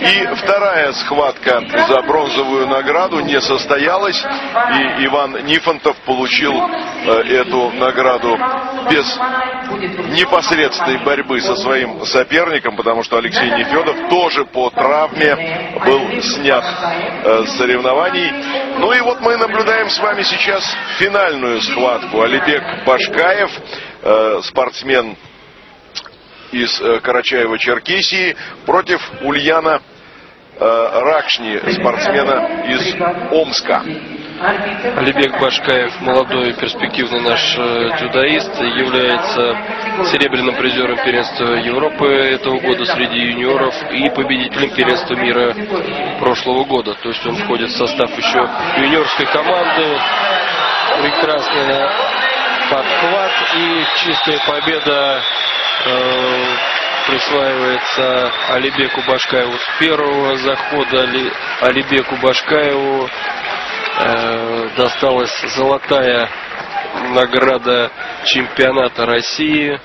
И вторая схватка за бронзовую награду не состоялась. И Иван Нифонтов получил эту награду без непосредственной борьбы со своим соперником, потому что Алексей Нефедов тоже по травме был снят с соревнований. Ну и вот мы наблюдаем с вами сейчас финальную схватку. Алибек Башкаев, спортсмен из Карачаева-Черкесии, против Ульяна Ракшни, спортсмена из Омска. Алибек Башкаев, молодой перспективный наш дзюдоист, является серебряным призером первенства Европы этого года среди юниоров и победителем первенства мира прошлого года. То есть он входит в состав еще юниорской команды. Прекрасный подхват и чистая победа присваивается Алибеку Башкаеву. С первого захода Алибеку Башкаеву досталась золотая награда чемпионата России.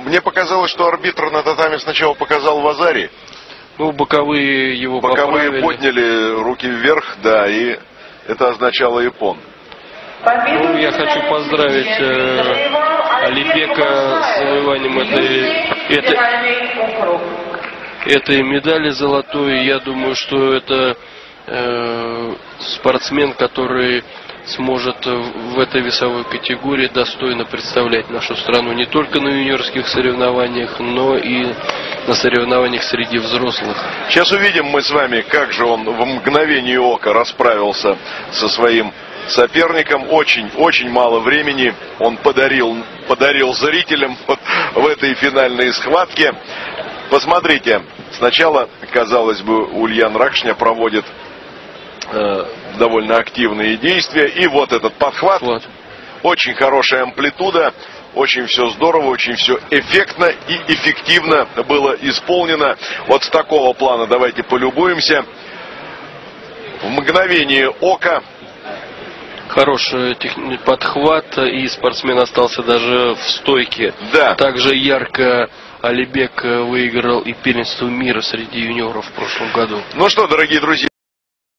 Мне показалось, что арбитр на татами сначала показал Вазари. Ну, боковые его боковые подняли руки вверх, да, и это означало япон. Ну, я хочу поздравить Алибека с завоеванием этой медали золотой. Я думаю, что это спортсмен, который сможет в этой весовой категории достойно представлять нашу страну не только на юниорских соревнованиях, но и на соревнованиях среди взрослых. Сейчас увидим мы с вами, как же он в мгновение ока расправился со своим соперником. Очень мало времени он подарил зрителям в этой финальной схватке. Посмотрите, сначала, казалось бы, Ульян Ракшня проводит довольно активные действия. И вот этот подхват. Очень хорошая амплитуда. Очень все здорово, очень все эффектно и эффективно было исполнено. Вот с такого плана давайте полюбуемся. В мгновение ока. Хороший подхват, и спортсмен остался даже в стойке. Да. Также ярко Алибек выиграл и первенство мира среди юниоров в прошлом году. Ну что, дорогие друзья.